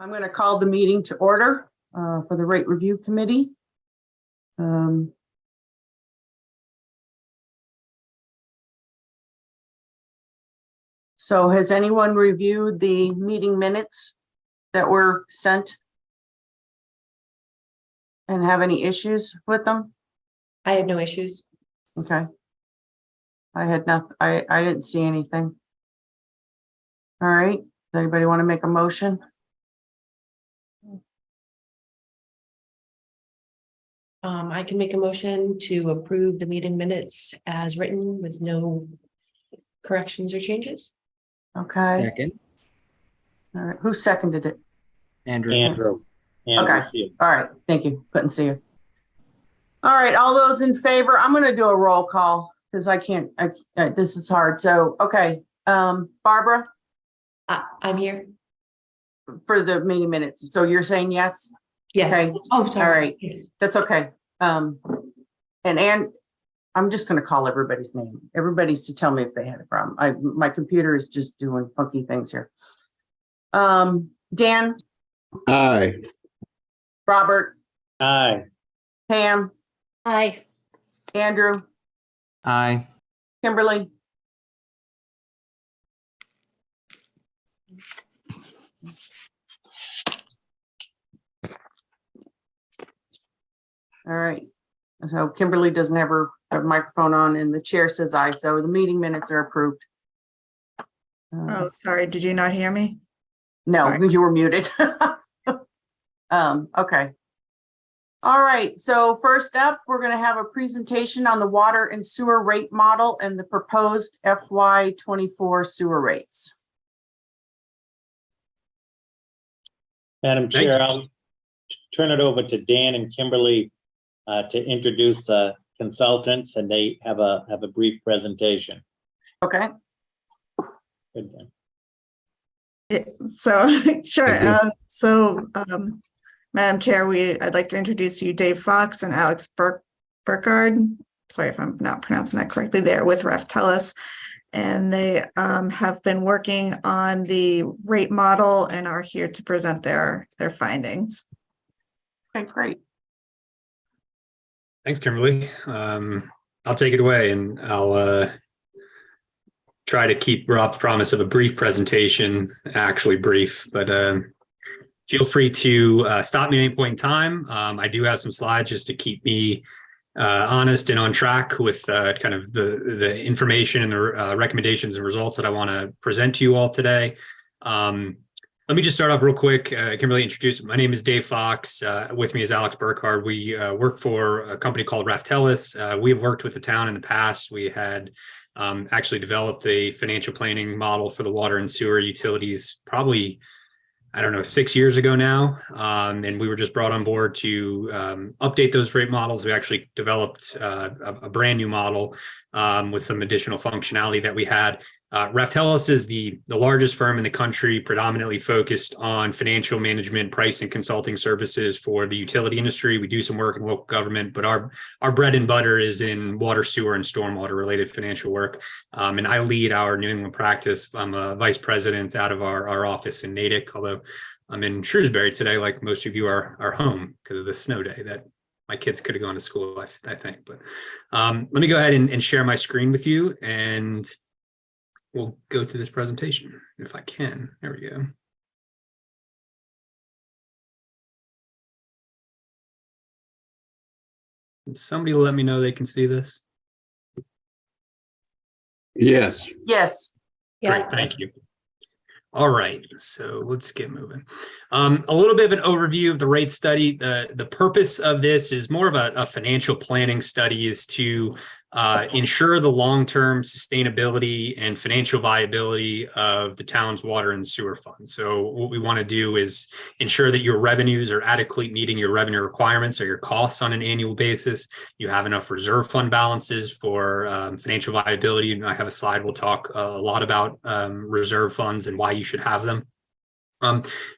I'm going to call the meeting to order for the Rate Review Committee. So has anyone reviewed the meeting minutes that were sent and have any issues with them? I had no issues. Okay. I had not, I didn't see anything. All right. Does anybody want to make a motion? I can make a motion to approve the meeting minutes as written with no corrections or changes. Okay. Second, All right. Who seconded it? Andrew. Andrew. Okay. All right. Thank you. Couldn't see you. All right. All those in favor, I'm going to do a roll call because I can't, this is hard. So, okay. Barbara, I'm here. for the meeting minutes. So you're saying yes? Yes. Okay. Oh, sorry. All right. Yes. That's okay. And I'm just going to call everybody's name. Everybody's to tell me if they had a problem. My computer is just doing funky things here. Dan, Aye. Robert, Aye. Pam, Hi. Andrew, Aye. Kimberly. All right. So Kimberly doesn't have her microphone on and the chair says aye. So the meeting minutes are approved. Oh, sorry. Did you not hear me? No, sorry. you were muted. Okay. All right. So first up, we're going to have a presentation on the water and sewer rate model and the proposed FY24 sewer rates. Madam Thank Chair, you. I'll turn it over to Dan and Kimberly to introduce the consultants, and they have a brief presentation. Okay. Good, Dan. So, sure. Thank Madam Chair, I'd like to introduce you Dave Fox and Alex Burkard. Sorry if I'm not pronouncing that correctly. They're with Reftelis, and they have been working on the rate model and are here to present their findings. Okay, great. Thanks, Kimberly. I'll take it away and I'll try to keep Rob's promise of a brief presentation actually brief, but feel free to stop me at any point in time. I do have some slides just to keep me honest and on track with kind of the information and the recommendations and results that I want to present to you all today. Let me just start off real quick. Kimberly introduced, my name is Dave Fox. With me is Alex Burkhardt. We work for a company called Reftelis. We have worked with the town in the past. We had actually developed a financial planning model for the water and sewer utilities probably, I don't know, 6 years ago now. And we were just brought on board to update those rate models. We actually developed a brand new model with some additional functionality that we had. Reftelis is the largest firm in the country, predominantly focused on financial management, price and consulting services for the utility industry. We do some work in local government, but our bread and butter is in water, sewer, and stormwater related financial work. And I lead our New England practice. I'm a vice president out of our office in Natick, although I'm in Shrewsbury today, like most of you are home because of the snow day that my kids could have gone to school, I think. But let me go ahead and share my screen with you, and we'll go through this presentation if I can. There we go. Can somebody let me know they can see this? Yes. Yes. Yeah. Great, thank you. All right, so let's get moving. A little bit of an overview of the rate study. The purpose of this is more of a financial planning study, is to ensure the long-term sustainability and financial viability of the town's water and sewer fund. So what we want to do is ensure that your revenues are adequately meeting your revenue requirements or your costs on an annual basis. You have enough reserve fund balances for financial viability. And I have a slide, we'll talk a lot about reserve funds and why you should have them.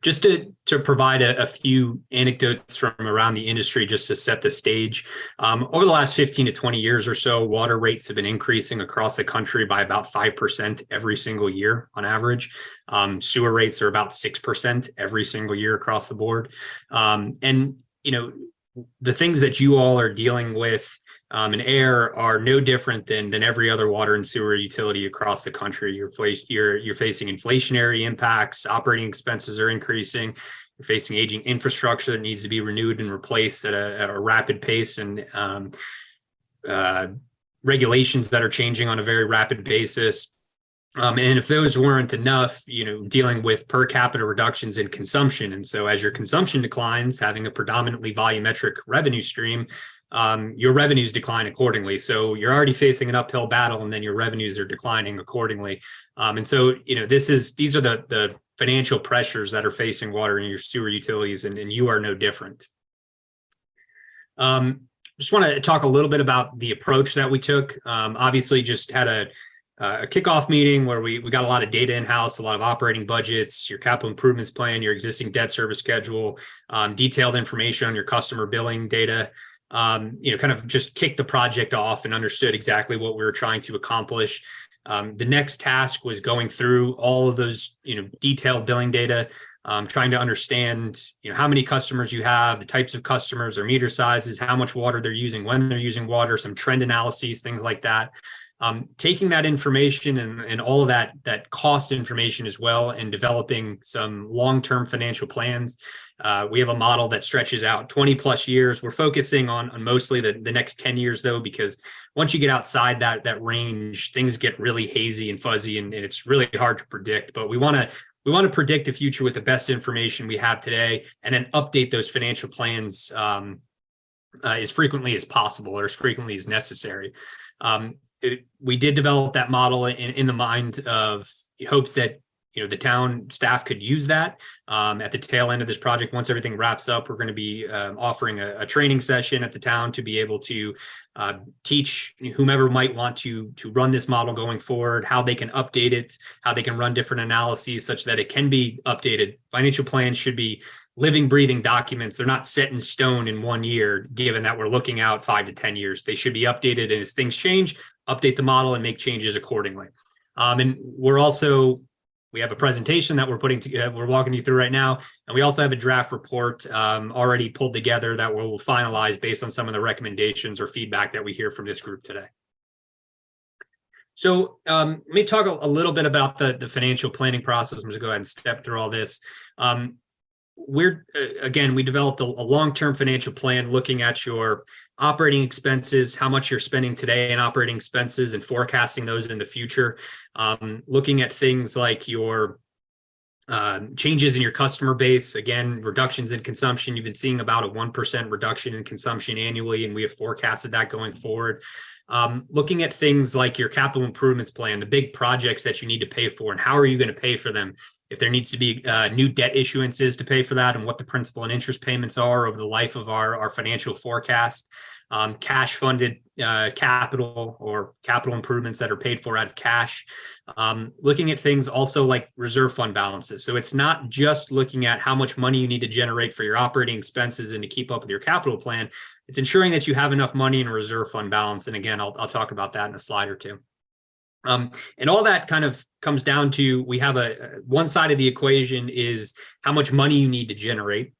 Just to provide a few anecdotes from around the industry, just to set the stage. Over the last 15 to 20 years or so, water rates have been increasing across the country by about 5% every single year on average. Sewer rates are about 6% every single year across the board. And, you know, the things that you all are dealing with and Ayer are no different than every other water and sewer utility across the country. You're facing inflationary impacts, operating expenses are increasing, you're facing aging infrastructure that needs to be renewed and replaced at a rapid pace, and regulations that are changing on a very rapid basis. And if those weren't enough, you know, dealing with per capita reductions in consumption. And so as your consumption declines, having a predominantly volumetric revenue stream, your revenues decline accordingly. So you're already facing an uphill battle, and then your revenues are declining accordingly. And so, you know, these are the financial pressures that are facing water and your sewer utilities, and you are no different. Just want to talk a little bit about the approach that we took. Obviously, just had a kickoff meeting where we got a lot of data in-house, a lot of operating budgets, your capital improvements plan, your existing debt service schedule, detailed information on your customer billing data. You know, kind of just kicked the project off and understood exactly what we were trying to accomplish. The next task was going through all of those, you know, detailed billing data, trying to understand, you know, how many customers you have, the types of customers, their meter sizes, how much water they're using, when they're using water, some trend analyses, things like that. Taking that information and all of that cost information as well, and developing some long-term financial plans. We have a model that stretches out 20 plus years. We're focusing on mostly the next 10 years though, because once you get outside that range, things get really hazy and fuzzy, and it's really hard to predict. But we want to predict the future with the best information we have today, and then update those financial plans as frequently as possible, or as frequently as necessary. We did develop that model in the mind of hopes that, you know, the town staff could use that at the tail end of this project. Once everything wraps up, we're going to be offering a training session at the town to be able to teach whomever might want to run this model going forward, how they can update it, how they can run different analyses such that it can be updated. Financial plans should be living, breathing documents. They're not set in stone in 1 year, given that we're looking out 5 to 10 years. They should be updated, and as things change, update the model and make changes accordingly. And we have a presentation that we're putting together, we're walking you through right now. And we also have a draft report already pulled together that we'll finalize based on some of the recommendations or feedback that we hear from this group today. So let me talk a little bit about the financial planning process. I'm going to go ahead and step through all this. We developed a long-term financial plan looking at your operating expenses, how much you're spending today in operating expenses, and forecasting those in the future. Looking at things like your changes in your customer base, again, reductions in consumption. You've been seeing about a 1% reduction in consumption annually, and we have forecasted that going forward. Looking at things like your capital improvements plan, the big projects that you need to pay for, and how are you going to pay for them? If there needs to be new debt issuances to pay for that, and what the principal and interest payments are over the life of our financial forecast. Cash funded capital or capital improvements that are paid for out of cash. Looking at things also like reserve fund balances. So it's not just looking at how much money you need to generate for your operating expenses and to keep up with your capital plan. It's ensuring that you have enough money in a reserve fund balance. And again, I'll talk about that in a slide or two. And all that kind of comes down to, we have one side of the equation is how much money you need to generate.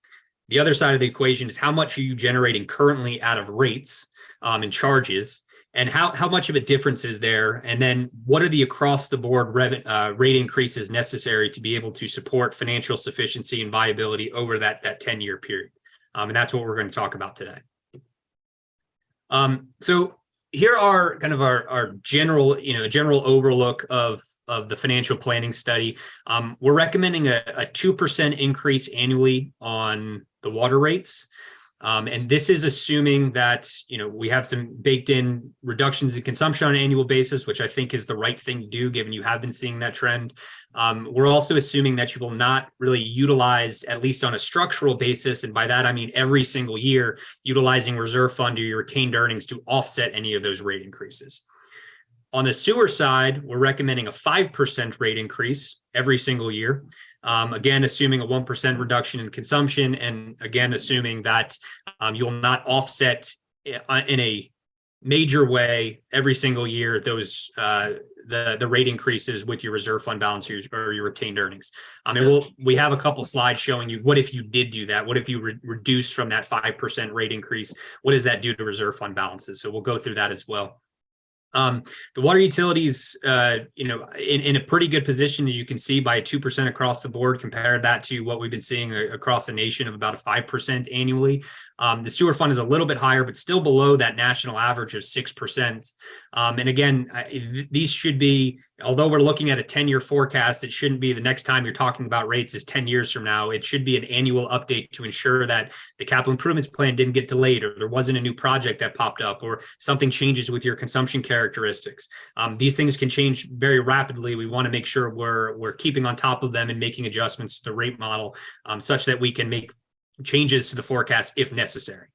The other side of the equation is how much are you generating currently out of rates and charges, and how much of a difference is there? And then what are the across the board rate increases necessary to be able to support financial sufficiency and viability over that 10-year period? And that's what we're going to talk about today. So here are kind of our general overlook of the financial planning study. We're recommending a 2% increase annually on the water rates. And this is assuming that, we have some baked in reductions in consumption on an annual basis, which I think is the right thing to do, given you have been seeing that trend. We're also assuming that you will not really utilize, at least on a structural basis, and by that I mean every single year, utilizing reserve fund or your retained earnings to offset any of those rate increases. On the sewer side, we're recommending a 5% rate increase every single year. Again, assuming a 1% reduction in consumption, and again, assuming that you'll not offset in a major way every single year those the rate increases with your reserve fund balance or your retained earnings. And we have a couple slides showing you what if you did do that. What if you reduced from that 5% rate increase? What does that do to reserve fund balances? So we'll go through that as well. The water utilities, in a pretty good position, as you can see, by 2% across the board. Compare that to what we've been seeing across the nation of about a 5% annually. The sewer fund is a little bit higher, but still below that national average of 6%. And again, these should be, although we're looking at a 10-year forecast, it shouldn't be the next time you're talking about rates is 10 years from now. It should be an annual update to ensure that the capital improvements plan didn't get delayed, or there wasn't a new project that popped up, or something changes with your consumption characteristics. These things can change very rapidly. We want to make sure we're keeping on top of them and making adjustments to the rate model such that we can make changes to the forecast if necessary.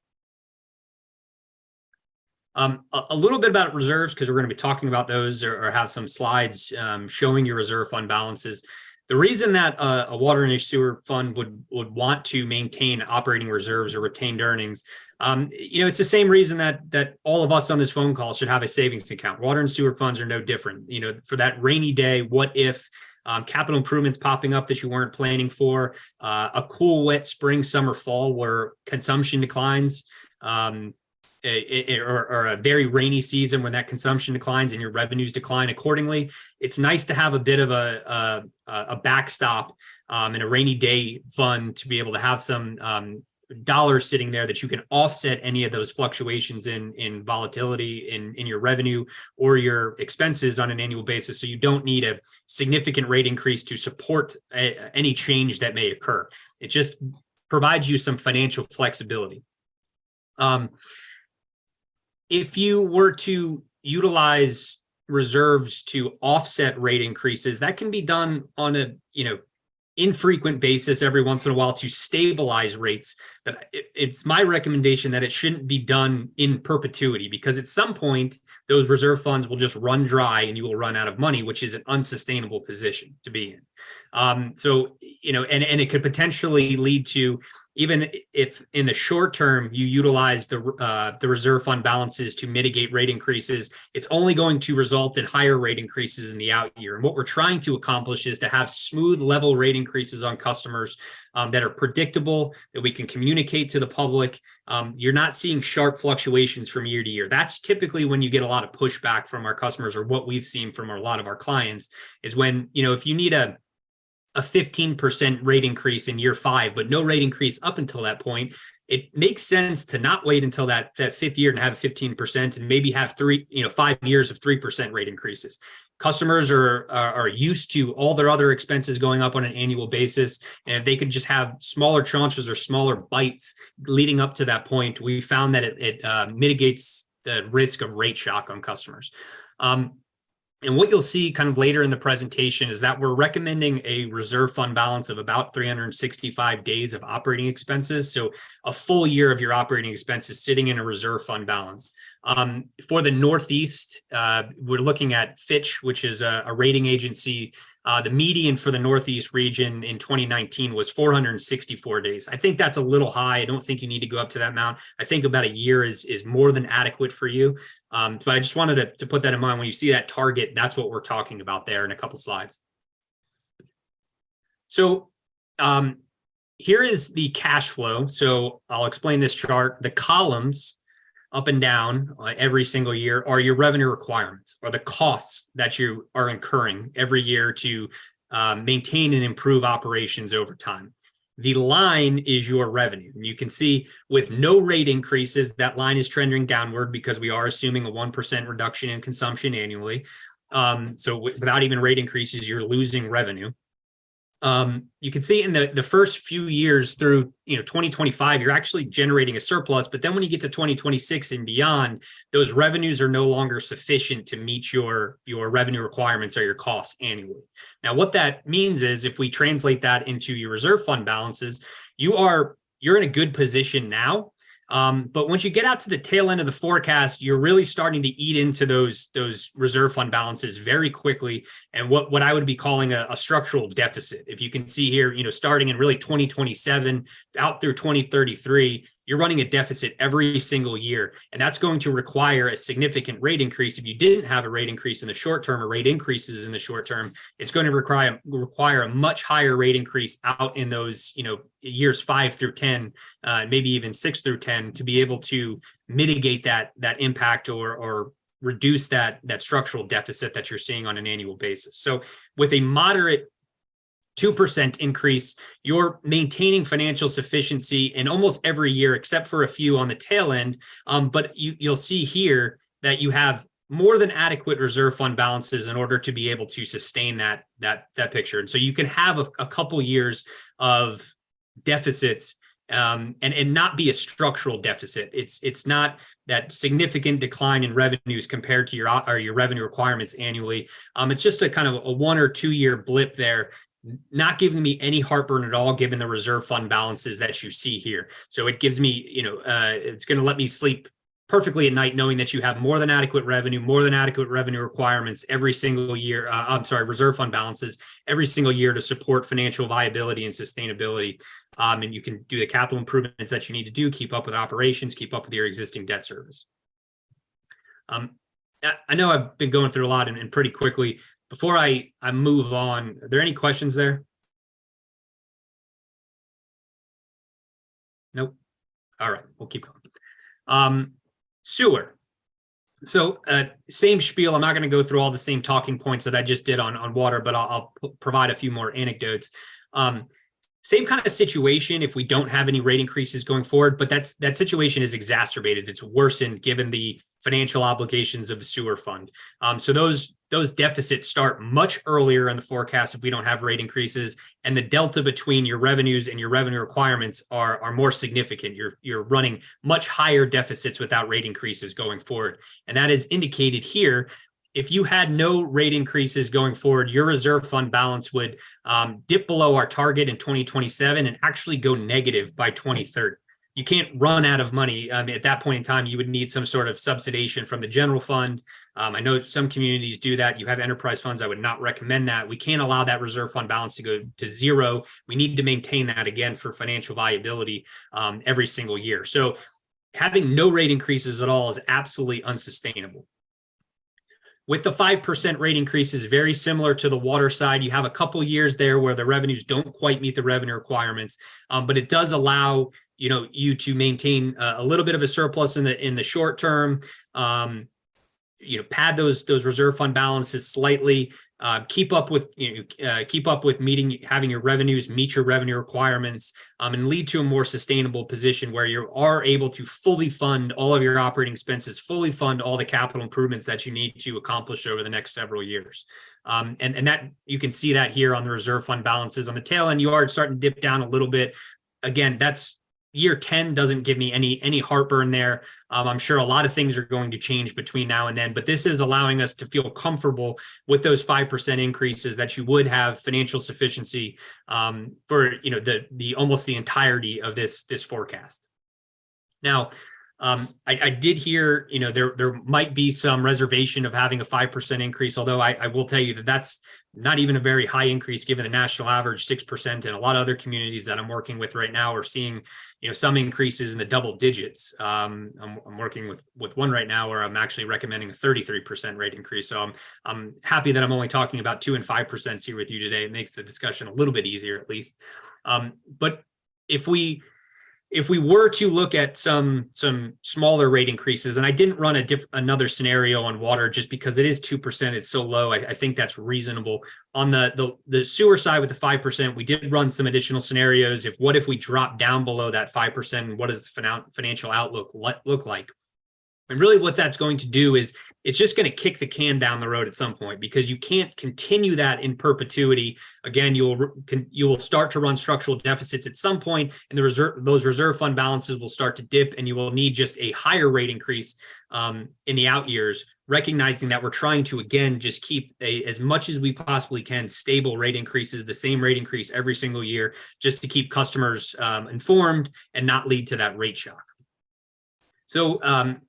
A little bit about reserves, because we're going to be talking about those or have some slides showing your reserve fund balances. The reason that a water and a sewer fund would want to maintain operating reserves or retained earnings, it's the same reason that all of us on this phone call should have a savings account. Water and sewer funds are no different. For that rainy day, what if capital improvements popping up that you weren't planning for, a cool, wet spring, summer, fall where consumption declines, or a very rainy season when that consumption declines and your revenues decline accordingly. It's nice to have a bit of a backstop and a rainy day fund to be able to have some dollars sitting there that you can offset any of those fluctuations in volatility in your revenue or your expenses on an annual basis. So you don't need a significant rate increase to support any change that may occur. It just provides you some financial flexibility. If you were to utilize reserves to offset rate increases, that can be done on a infrequent basis every once in a while to stabilize rates. But it's my recommendation that it shouldn't be done in perpetuity, because at some point those reserve funds will just run dry and you will run out of money, which is an unsustainable position to be in. And it could potentially lead to, even if in the short term you utilize the reserve fund balances to mitigate rate increases, it's only going to result in higher rate increases in the out year. And what we're trying to accomplish is to have smooth level rate increases on customers that are predictable, that we can communicate to the public. You're not seeing sharp fluctuations from year to year. That's typically when you get a lot of pushback from our customers, or what we've seen from a lot of our clients is when, if you need a 15% rate increase in year 5, but no rate increase up until that point, it makes sense to not wait until that fifth year and have 15% and maybe have 5 years of 3% rate increases. Customers are used to all their other expenses going up on an annual basis, and if they could just have smaller tranches or smaller bites leading up to that point, we found that it mitigates the risk of rate shock on customers. And what you'll see kind of later in the presentation is that we're recommending a reserve fund balance of about 365 days of operating expenses. So a full year of your operating expenses sitting in a reserve fund balance. For the Northeast, we're looking at Fitch, which is a rating agency. The median for the Northeast region in 2019 was 464 days. I think that's a little high. I don't think you need to go up to that amount. I think about a year is more than adequate for you. But I just wanted to put that in mind. When you see that target, that's what we're talking about there in a couple slides. So here is the cash flow. So I'll explain this chart. The columns up and down every single year are your revenue requirements, or the costs that you are incurring every year to maintain and improve operations over time. The line is your revenue. And you can see with no rate increases, that line is trending downward because we are assuming a 1% reduction in consumption annually. So without even rate increases, you're losing revenue. You can see in the first few years through 2025, you're actually generating a surplus. But then when you get to 2026 and beyond, those revenues are no longer sufficient to meet your revenue requirements or your costs annually. Now, what that means is if we translate that into your reserve fund balances, you're in a good position now. But once you get out to the tail end of the forecast, you're really starting to eat into those reserve fund balances very quickly, and what I would be calling a structural deficit. If you can see here, starting in really 2027 out through 2033, you're running a deficit every single year, and that's going to require a significant rate increase. If you didn't have a rate increase in the short term or rate increases in the short term, it's going to require a much higher rate increase out in those years 5 through 10, maybe even 6 through 10, to be able to mitigate that impact or reduce that structural deficit that you're seeing on an annual basis. So with a moderate 2% increase, you're maintaining financial sufficiency in almost every year, except for a few on the tail end. But you'll see here that you have more than adequate reserve fund balances in order to be able to sustain that picture. And so you can have a couple years of deficits and not be a structural deficit. It's not that significant decline in revenues compared to your revenue requirements annually. It's just a kind of a 1 or 2 year blip there, not giving me any heartburn at all, given the reserve fund balances that you see here. So it gives me, it's going to let me sleep perfectly at night, knowing that you have more than adequate revenue requirements every single year. Reserve fund balances every single year to support financial viability and sustainability. And you can do the capital improvements that you need to do, keep up with operations, keep up with your existing debt service. I know I've been going through a lot and pretty quickly. Before I move on, are there any questions there? Nope. All right, we'll keep going. Sewer. So same spiel. I'm not going to go through all the same talking points that I just did on water, but I'll provide a few more anecdotes. Same kind of situation if we don't have any rate increases going forward, but that situation is exacerbated. It's worsened given the financial obligations of the sewer fund. So those deficits start much earlier in the forecast if we don't have rate increases, and the delta between your revenues and your revenue requirements are more significant. You're running much higher deficits without rate increases going forward, and that is indicated here. If you had no rate increases going forward, your reserve fund balance would dip below our target in 2027 and actually go negative by 2030. You can't run out of money. At that point in time, you would need some sort of subsidization from the general fund. I know some communities do that. You have enterprise funds. I would not recommend that. We can't allow that reserve fund balance to go to zero. We need to maintain that, again, for financial viability every single year. So having no rate increases at all is absolutely unsustainable. With the 5% rate increases, very similar to the water side, you have a couple years there where the revenues don't quite meet the revenue requirements, but it does allow you to maintain a little bit of a surplus in the short term. Pad those reserve fund balances slightly. Keep up with having your revenues meet your revenue requirements, and lead to a more sustainable position where you are able to fully fund all of your operating expenses, fully fund all the capital improvements that you need to accomplish over the next several years. And that you can see that here on the reserve fund balances. On the tail end, you are starting to dip down a little bit. Again, that's year 10 doesn't give me any heartburn there. I'm sure a lot of things are going to change between now and then, but this is allowing us to feel comfortable with those 5% increases that you would have financial sufficiency for the almost the entirety of this forecast. Now, I did hear there might be some reservation of having a 5% increase, although I will tell you that that's not even a very high increase given the national average 6%, and a lot of other communities that I'm working with right now are seeing some increases in the double digits. I'm working with one right now where I'm actually recommending a 33% rate increase. So I'm happy that I'm only talking about 2% and 5% here with you today. It makes the discussion a little bit easier at least. But if we were to look at some smaller rate increases, and I didn't run another scenario on water just because it is 2%, it's so low. I think that's reasonable. On the sewer side with the 5%, we did run some additional scenarios. What if we drop down below that 5%? And what does the financial outlook look like? And really what that's going to do is it's just going to kick the can down the road at some point, because you can't continue that in perpetuity. Again, you will start to run structural deficits at some point, and those reserve fund balances will start to dip, and you will need just a higher rate increase in the out years, recognizing that we're trying to, again, just keep as much as we possibly can stable rate increases, the same rate increase every single year, just to keep customers informed and not lead to that rate shock. So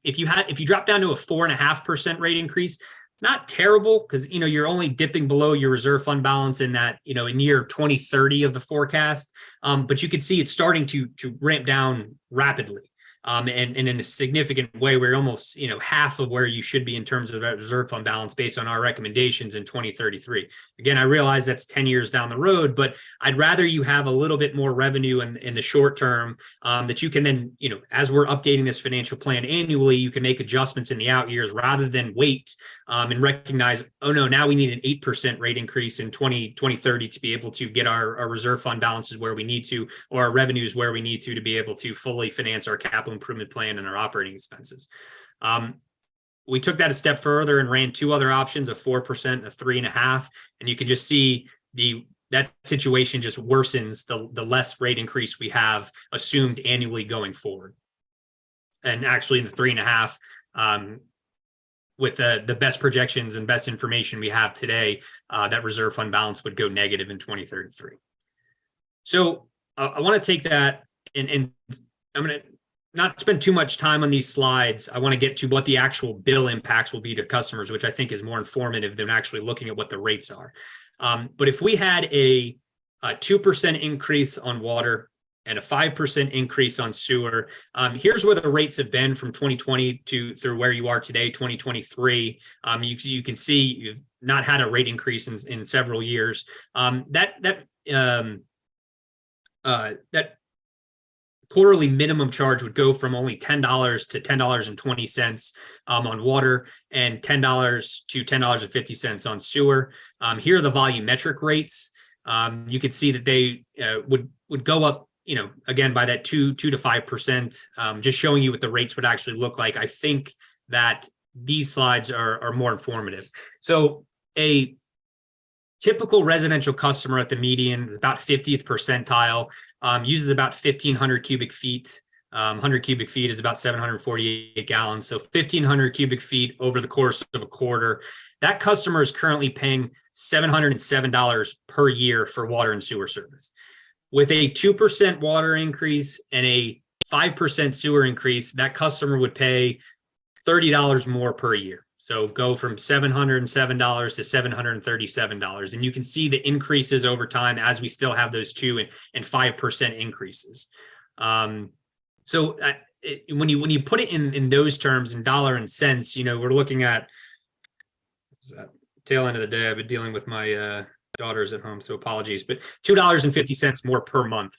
if you drop down to a 4.5% rate increase, not terrible, because you're only dipping below your reserve fund balance in that in year 2030 of the forecast. But you can see it's starting to ramp down rapidly. And in a significant way, we're almost, half of where you should be in terms of that reserve fund balance based on our recommendations in 2033. Again, I realize that's 10 years down the road, but I'd rather you have a little bit more revenue in the short term that you can then, as we're updating this financial plan annually, you can make adjustments in the out years rather than wait and recognize, oh no, now we need an 8% rate increase in 2030 to be able to get our reserve fund balances where we need to, or our revenues where we need to be able to fully finance our capital improvement plan and our operating expenses. We took that a step further and ran two other options, a 4% and a 3.5%. And you can just see that situation just worsens the less rate increase we have assumed annually going forward. And actually in the 3.5%, with the best projections and best information we have today, that reserve fund balance would go negative in 2033. So I want to take that and I'm going to not spend too much time on these slides. I want to get to what the actual bill impacts will be to customers, which I think is more informative than actually looking at what the rates are. But if we had a 2% increase on water and a 5% increase on sewer, here's where the rates have been from 2020 through where you are today, 2023. You can see you've not had a rate increase in several years. That quarterly minimum charge would go from only $10 to $10.20 on water and $10 to $10.50 on sewer. Here are the volumetric rates. You can see that they would go up, again, by that 2 to 5%, just showing you what the rates would actually look like. I think that these slides are more informative. So a typical residential customer at the median, about 50th percentile, uses about 1,500 cubic feet. 100 cubic feet is about 748 gallons. So 1,500 cubic feet over the course of a quarter. That customer is currently paying $707 per year for water and sewer service. With a 2% water increase and a 5% sewer increase, that customer would pay $30 more per year. So go from $707 to $737. And you can see the increases over time as we still have those 2 and 5% increases. So when you put it in those terms, in dollar and cents, we're looking at tail end of the day. I've been dealing with my daughters at home, so apologies, but $2.50 more per month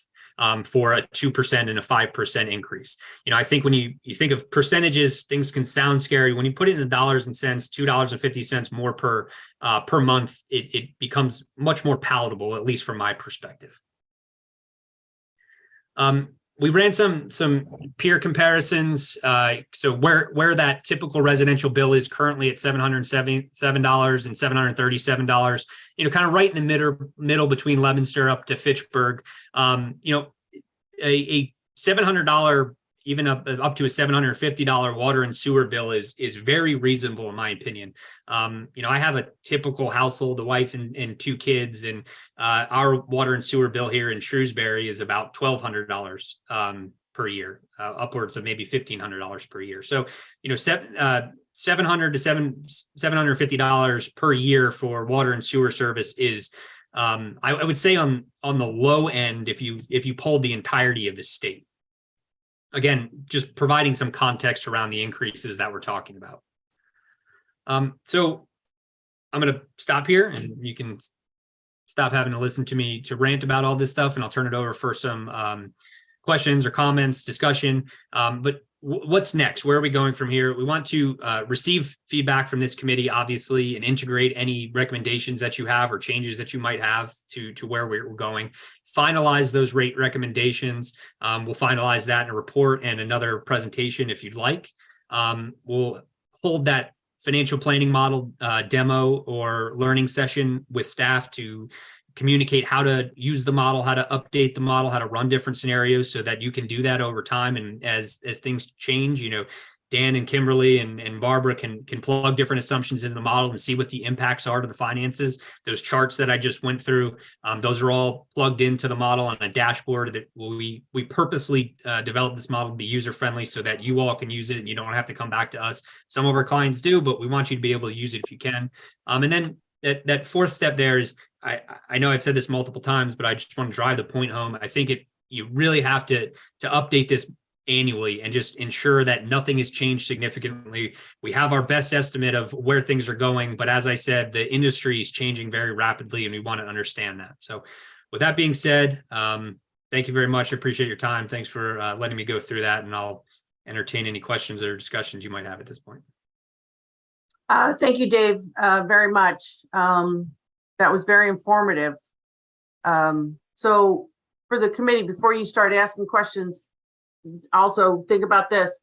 for a 2% and a 5% increase. I think when you think of percentages, things can sound scary. When you put it in dollars and cents, $2.50 more per month, it becomes much more palatable, at least from my perspective. We ran some peer comparisons. So where that typical residential bill is currently at $777 and $737, kind of right in the middle between Leominster up to Fitchburg. A $700, even up to a $750 water and sewer bill is very reasonable in my opinion. I have a typical household, a wife and 2 kids, and our water and sewer bill here in Shrewsbury is about $1,200 per year, upwards of maybe $1,500 per year. So, $700 to $750 per year for water and sewer service is, I would say on the low end if you polled the entirety of the state. Again, just providing some context around the increases that we're talking about. So I'm going to stop here and you can stop having to listen to me to rant about all this stuff, and I'll turn it over for some questions or comments, discussion. But what's next? Where are we going from here? We want to receive feedback from this committee, obviously, and integrate any recommendations that you have or changes that you might have to where we're going. Finalize those rate recommendations. We'll finalize that in a report and another presentation if you'd like. We'll hold that financial planning model demo or learning session with staff to communicate how to use the model, how to update the model, how to run different scenarios so that you can do that over time. And as things change, Dan and Kimberly and Barbara can plug different assumptions into the model and see what the impacts are to the finances. Those charts that I just went through, those are all plugged into the model on a dashboard that we purposely developed this model to be user friendly so that you all can use it and you don't have to come back to us. Some of our clients do, but we want you to be able to use it if you can. And then that fourth step there is, I know I've said this multiple times, but I just want to drive the point home. I think you really have to update this annually and just ensure that nothing has changed significantly. We have our best estimate of where things are going, but as I said, the industry is changing very rapidly and we want to understand that. So with that being said, thank you very much. I appreciate your time. Thanks for letting me go through that, and I'll entertain any questions or discussions you might have at this point. Thank you, Dave, very much. That was very informative. So for the committee, before you start asking questions, also think about this.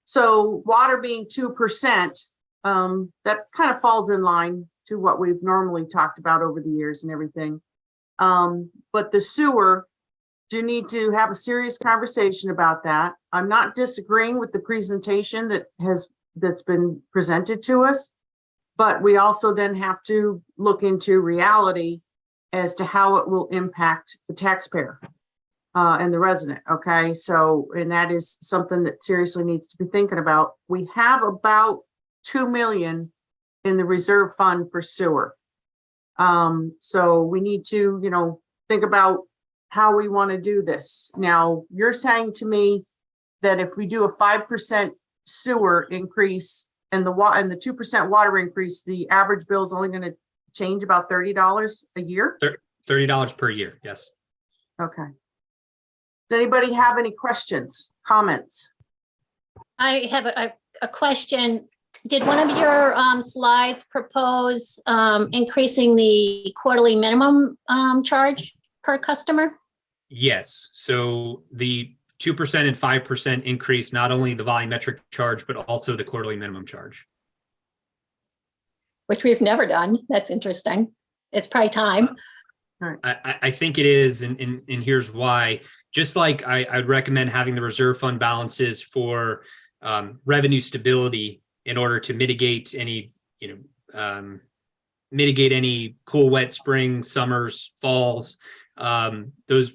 So water being 2%, that kind of falls in line to what we've normally talked about over the years and everything. But the sewer, do need to have a serious conversation about that. I'm not disagreeing with the presentation that's been presented to us, but we also then have to look into reality as to how it will impact the taxpayer and the resident. Okay, so, and that is something that seriously needs to be thinking about. We have about 2 million in the reserve fund for sewer. So we need to, think about how we want to do this. Now, you're saying to me that if we do a 5% sewer increase and the 2% water increase, the average bill is only going to change about $30 a year? $30 per year, yes. Okay. Does anybody have any questions, comments? I have a question. Did one of your slides propose increasing the quarterly minimum charge per customer? Yes. So the 2% and 5% increase, not only the volumetric charge, but also the quarterly minimum charge. Which we've never done. That's interesting. It's probably time. I think it is, and here's why. Just like I'd recommend having the reserve fund balances for revenue stability in order to mitigate any, mitigate any cool, wet spring, summers, falls. Those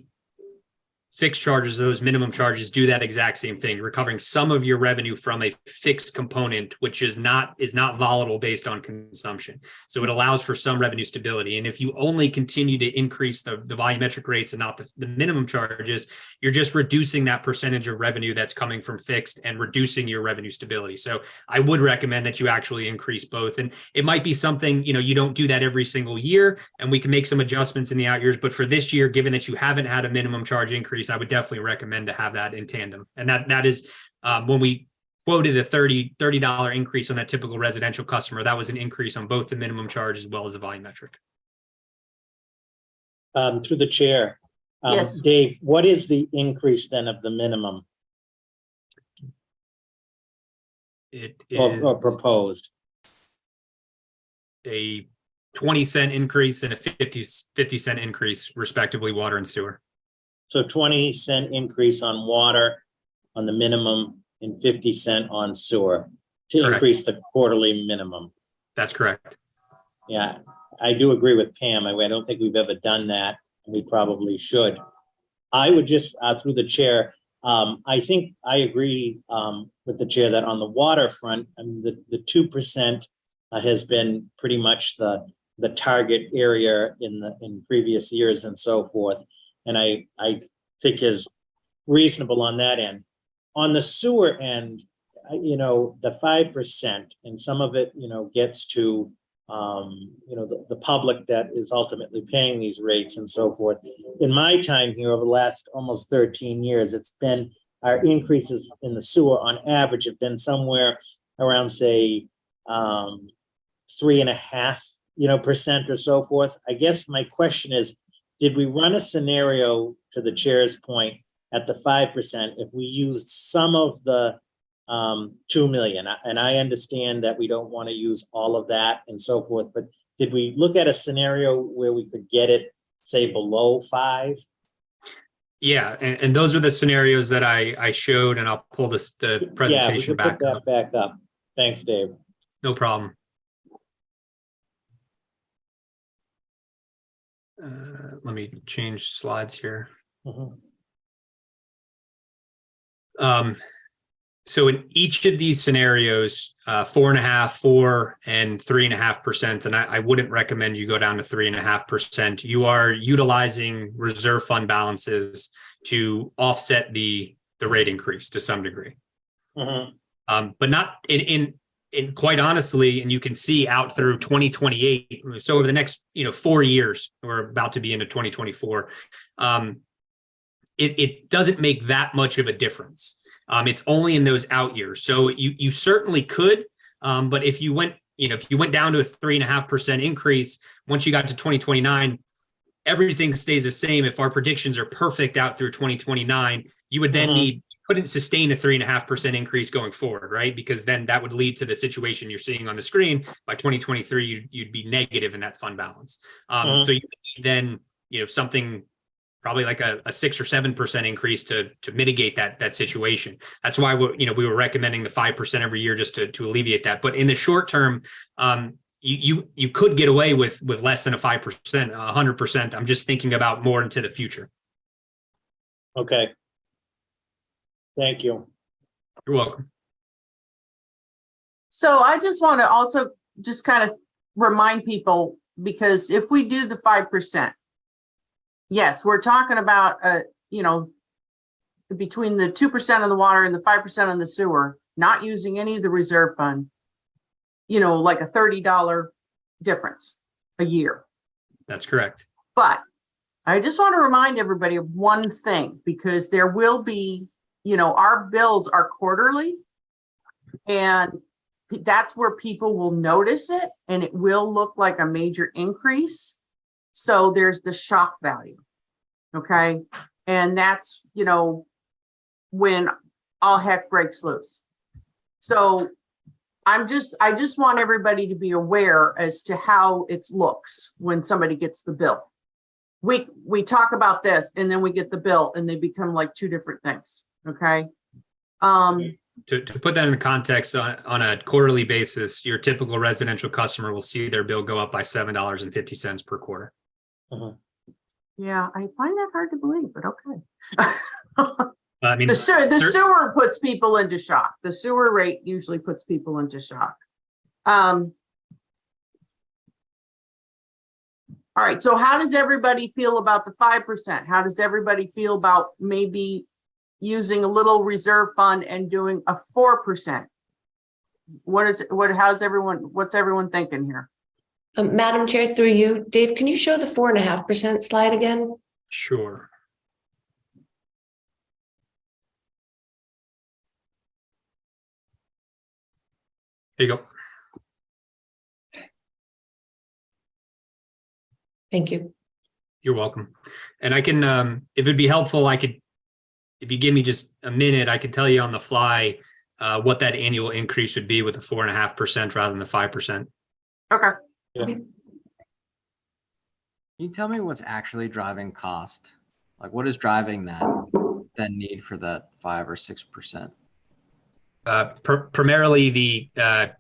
fixed charges, those minimum charges do that exact same thing, recovering some of your revenue from a fixed component, which is not volatile based on consumption. So it allows for some revenue stability. And if you only continue to increase the volumetric rates and not the minimum charges, you're just reducing that percentage of revenue that's coming from fixed and reducing your revenue stability. So I would recommend that you actually increase both. And it might be something, you don't do that every single year, and we can make some adjustments in the out years. But for this year, given that you haven't had a minimum charge increase, I would definitely recommend to have that in tandem. And that is when we quoted a $30 increase on that typical residential customer, that was an increase on both the minimum charge as well as the volumetric. Through the chair. Yes. Dave, what is the increase then of the minimum It or is proposed? a 20-cent increase and a 50-cent increase, respectively, water and sewer. So 20-cent increase on water on the minimum and 50-cent on sewer to Correct. Increase the quarterly minimum. That's correct. Yeah, I do agree with Pam. I don't think we've ever done that, and we probably should. I would just, through the chair, I think I agree with the chair that on the water front, I mean, the 2% has been pretty much the target area in previous years and so forth. And I think is reasonable on that end. On the sewer end, the 5%, and some of it, gets to, the public that is ultimately paying these rates and so forth. In my time here over the last almost 13 years, it's been our increases in the sewer on average have been somewhere around, say, 3.5%, or so forth. I guess my question is, did we run a scenario, to the chair's point, at the 5% if we used some of the 2 million? And I understand that we don't want to use all of that and so forth, but did we look at a scenario where we could get it, say, below 5? Yeah, and those are the scenarios that I showed, and I'll pull the Yeah, we presentation could put back that up. back up. Thanks, Dave. No problem. Let me change slides here. Mhm. So in each of these scenarios, 4.5%, 4%, and 3.5%, and I wouldn't recommend you go down to 3.5%. You are utilizing reserve fund balances to offset the rate increase to some degree. Mhm. But not in quite honestly, and you can see out through 2028. So over the next 4 years, we're about to be into 2024. It doesn't make that much of a difference. It's only in those out years. So you certainly could, but if you went down to a 3.5% increase, once you got to 2029, everything stays the same. If our predictions are perfect out through 2029, you would then couldn't sustain a 3.5% increase going forward, right? Because then that would lead to the situation you're seeing on the screen. By 2023, you'd be negative in that fund balance. So you then something probably like a 6 or 7% increase to mitigate that situation. That's why we were recommending the 5% every year just to alleviate that. But in the short term, you could get away with less than a 5%, 100%. I'm just thinking about more into the future. Okay. Thank you. You're welcome. So I just want to also just kind of remind people, because if we do the 5%, yes, we're talking about, between the 2% of the water and the 5% on the sewer, not using any of the reserve fund, like a $30 difference a year. That's correct. But I just want to remind everybody of one thing, because there will be, our bills are quarterly, and that's where people will notice it, and it will look like a major increase. So there's the shock value. Okay. And that's, when all heck breaks loose. So I just want everybody to be aware as to how it looks when somebody gets the bill. We talk about this, and then we get the bill, and they become like two different things. Okay. To put that in context, on a quarterly basis, your typical residential customer will see their bill go up by $7.50 per quarter. Yeah, I find that hard to believe, but okay. I mean, The sewer puts people into shock. The sewer rate usually puts people into shock. All right, so how does everybody feel about the 5%? How does everybody feel about maybe using a little reserve fund and doing a 4%? What's everyone thinking here? Madam Chair, through you, Dave, can you show the 4.5% slide again? sure. There you go. Thank you. You're welcome. And I can, if it'd be helpful, if you give me just a minute, I could tell you on the fly what that annual increase would be with the 4.5% rather than the 5%. Okay. Yeah. Can you tell me what's actually driving cost? Like, what is driving that need for that 5 or 6%? Primarily the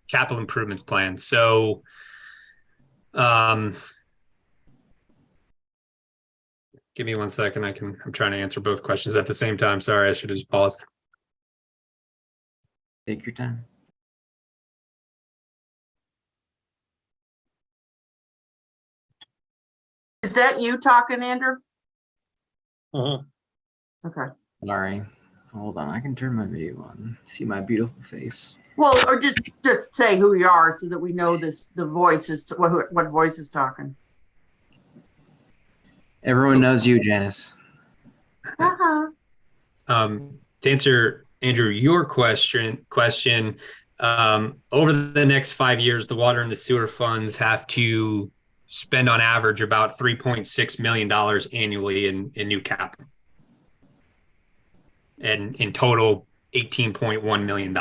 capital improvements plan. So, give me 1 second. I'm trying to answer both questions at the same time. Sorry, I should have just paused. Take your time. Is that you talking, Andrew? Mhm. Okay. Sorry. Hold on. I can turn my video on. See my beautiful face. Well, or just say who you are so that we know the voice is what voice is talking. Everyone knows you, Janice. Uh-huh. To answer, Andrew, your question, over the next 5 years, the water and the sewer funds have to spend on average about $3.6 million annually in new capital. And in total, $18.1 million.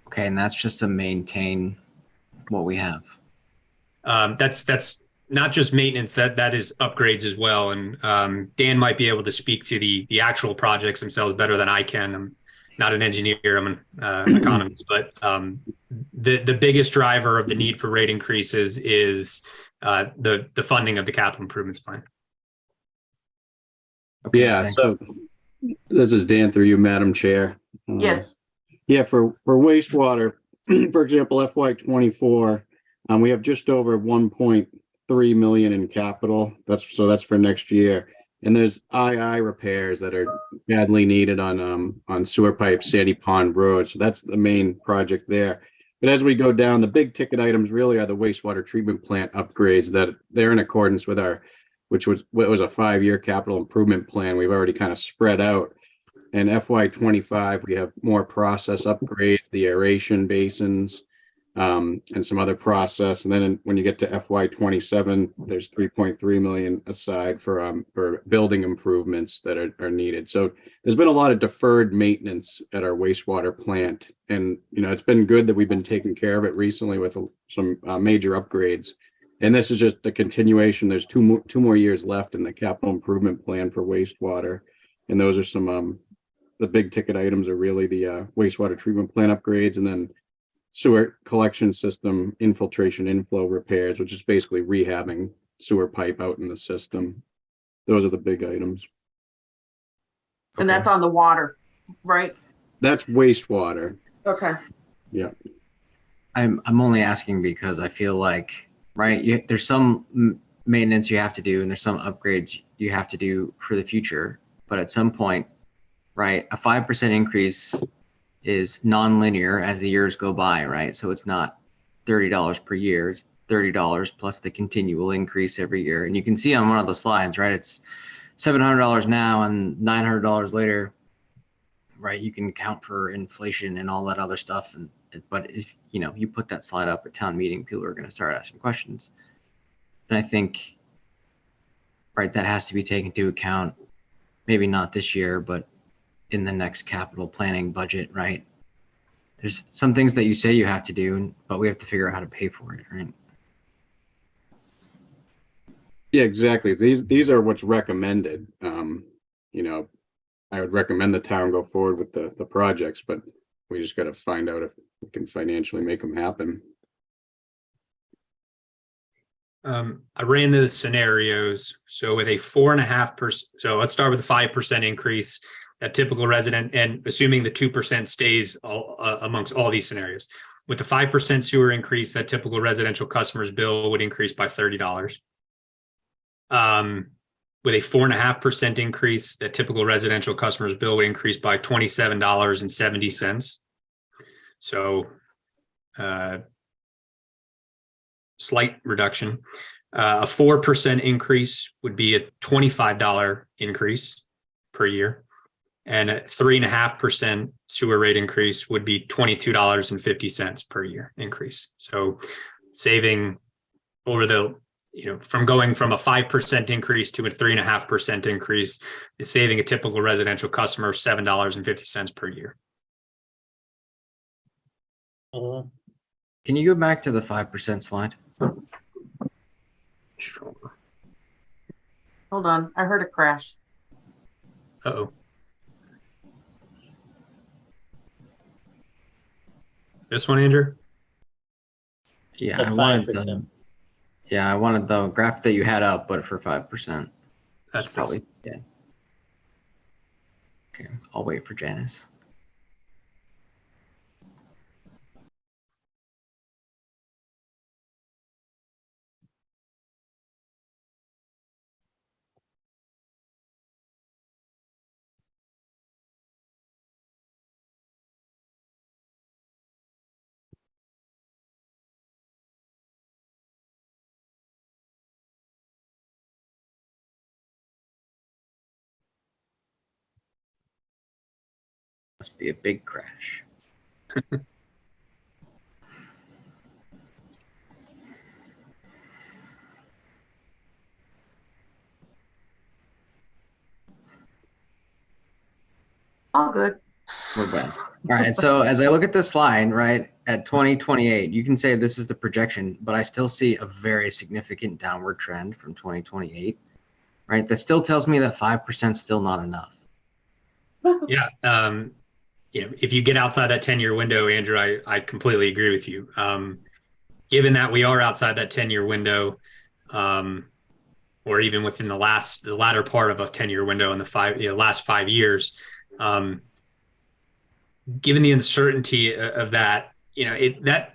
Okay, and that's just to maintain what we have. That's not just maintenance, that is upgrades as well. And Dan might be able to speak to the actual projects themselves better than I can. I'm not an engineer, I'm an economist, but the biggest driver of the need for rate increases is the funding of the capital improvements plan. Okay, Yeah, thanks. so this is Dan through you, Madam Chair. Yes, Yeah, for wastewater, for example, FY '24, we have just over 1.3 million in capital. That's for next year. And there's II repairs that are badly needed on sewer pipe, Sandy Pond Road. So that's the main project there. But as we go down, the big ticket items really are the wastewater treatment plant upgrades that they're in accordance with which was a 5-year capital improvement plan. We've already kind of spread out. In FY '25, we have more process upgrades, the aeration basins, and some other process. And then when you get to FY '27, there's 3.3 million aside for building improvements that are needed. So there's been a lot of deferred maintenance at our wastewater plant, and it's been good that we've been taking care of it recently with some major upgrades. And this is just the continuation. There's two more years left in the capital improvement plan for wastewater, and those are some the big ticket items are really the wastewater treatment plant upgrades, and then sewer collection system infiltration inflow repairs, which is basically rehabbing sewer pipe out in the system. Those are the big items. and that's on the water, right? That's wastewater. Okay. Yeah. I'm only asking because I feel like, right, there's some maintenance you have to do and there's some upgrades you have to do for the future. But at some point, right, a 5% increase is non-linear as the years go by, right? So it's not $30 per year, it's $30 plus the continual increase every year. And you can see on one of the slides, right, it's $700 now and $900 later, right? You can account for inflation and all that other stuff. But if you put that slide up at town meeting, people are going to start asking questions. And I think, right, that has to be taken into account, maybe not this year, but in the next capital planning budget, right? There's some things that you say you have to do, but we have to figure out how to pay for it, right? Yeah, exactly. These are what's recommended. I would recommend the town go forward with the projects, but we just got to find out if we can financially make them happen. I ran the scenarios. So with a 4.5%, so let's start with a 5% increase, a typical resident, and assuming the 2% stays amongst all these scenarios. With the 5% sewer increase, that typical residential customer's bill would increase by $30. With a 4.5% increase, that typical residential customer's bill would increase by $27.70. So slight reduction. A 4% increase would be a $25 increase per year. And a 3.5% sewer rate increase would be $22.50 per year increase. So saving over the, from going from a 5% increase to a 3.5% increase is saving a typical residential customer $7.50 per year. Can you go back to the 5% slide? Sure. Hold on. I heard a crash. Uh-oh. This one, Andrew? Yeah, At I wanted 5%. I wanted the graph that you had up, but for 5%. That's Probably, yeah. Okay, I'll wait for Janice. Must be a big crash. All good. We're back. All right. So as I look at this slide, right, at 2028, you can say this is the projection, but I still see a very significant downward trend from 2028, right? That still tells me that 5% is still not enough. Yeah. If you get outside that 10-year window, Andrew, I completely agree with you. Given that we are outside that 10-year window, or even within the latter part of a 10-year window in the last 5 years, given the uncertainty of that, that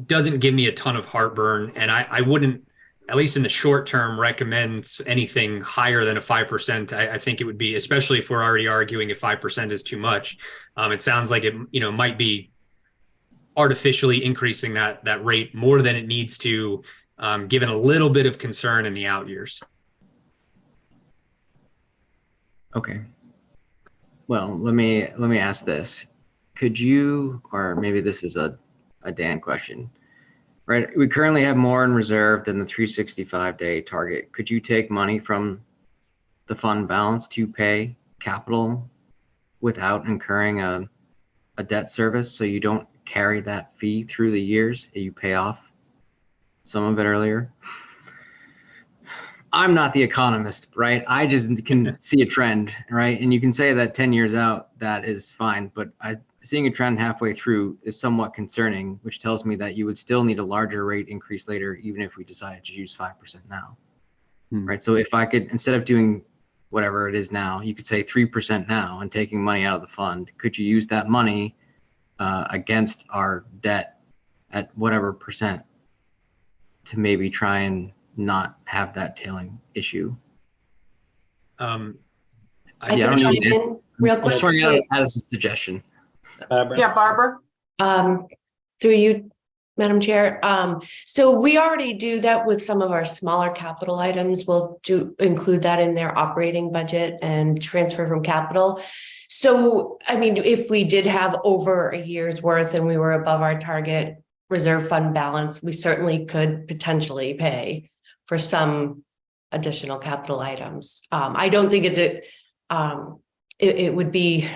doesn't give me a ton of heartburn, and I wouldn't, at least in the short term, recommend anything higher than a 5%. I think it would be, especially if we're already arguing if 5% is too much. It sounds like it, might be artificially increasing that rate more than it needs to, given a little bit of concern in the out years. Okay. Well, let me ask this. Could you, or maybe this is a Dan question, right? We currently have more in reserve than the 365-day target. Could you take money from the fund balance to pay capital without incurring a debt service, so you don't carry that fee through the years? You pay off some of it earlier. I'm not the economist, right? I just can see a trend, right? And you can say that 10 years out, that is fine, but seeing a trend halfway through is somewhat concerning, which tells me that you would still need a larger rate increase later, even if we decided to use 5% now, right? So if I could, instead of doing whatever it is now, you could say 3% now and taking money out of the fund. Could you use that money against our debt at whatever percent to maybe try and not have that tailing issue? I I can don't chime need it. in real I'm quick. just throwing it out as a suggestion. Barbara? Yeah, Barbara? Through you, Madam Chair. So we already do that with some of our smaller capital items. We'll include that in their operating budget and transfer from capital. So, I mean, if we did have over a year's worth and we were above our target reserve fund balance, we certainly could potentially pay for some additional capital items. I don't think it would be,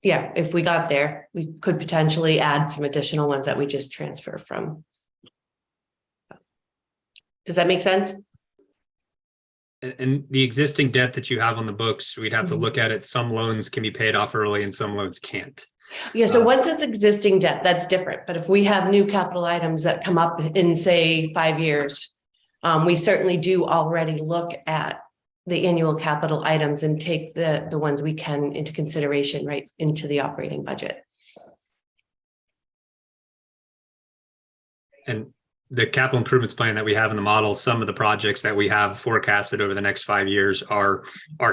yeah, if we got there, we could potentially add some additional ones that we just transfer from. Does that make sense? And the existing debt that you have on the books, we'd have to look at it. Some loans can be paid off early and some loans can't. Yeah, so once it's existing debt, that's different. But if we have new capital items that come up in, say, 5 years, we certainly do already look at the annual capital items and take the ones we can into consideration right into the operating budget. And the capital improvements plan that we have in the model, some of the projects that we have forecasted over the next 5 years are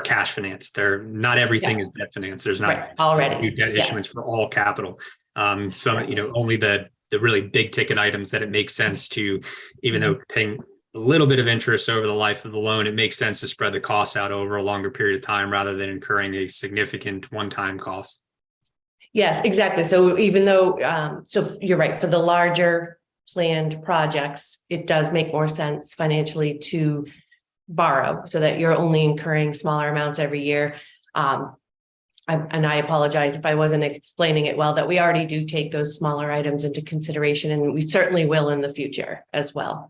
cash financed. They're not everything is debt finance. There's not Right, already. new debt issuance for all capital. Only the really big ticket items that it makes sense to, even though paying a little bit of interest over the life of the loan, it makes sense to spread the costs out over a longer period of time rather than incurring a significant one-time cost. Yes, exactly. So even though, so you're right, for the larger planned projects, it does make more sense financially to borrow so that you're only incurring smaller amounts every year. And I apologize if I wasn't explaining it well, that we already do take those smaller items into consideration, and we certainly will in the future as well.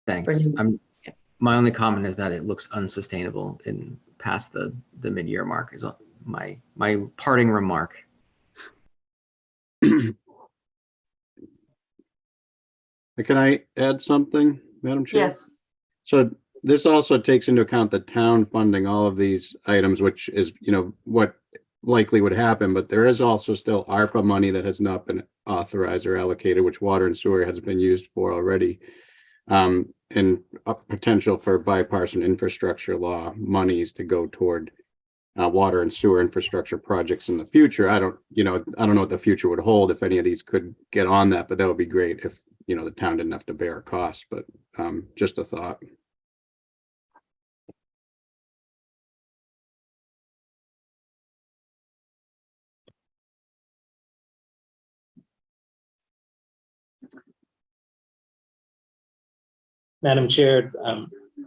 Thanks. My only comment is that it looks unsustainable in past the mid-year mark is my parting remark. Can I add something, Madam Chair? Yes. So this also takes into account the town funding all of these items, which is, what likely would happen, but there is also still ARPA money that has not been authorized or allocated, which water and sewer has been used for already. And a potential for bipartisan infrastructure law monies to go toward water and sewer infrastructure projects in the future. I don't know what the future would hold if any of these could get on that, but that would be great if, the town didn't have to bear costs, but just a thought. Madam Chair,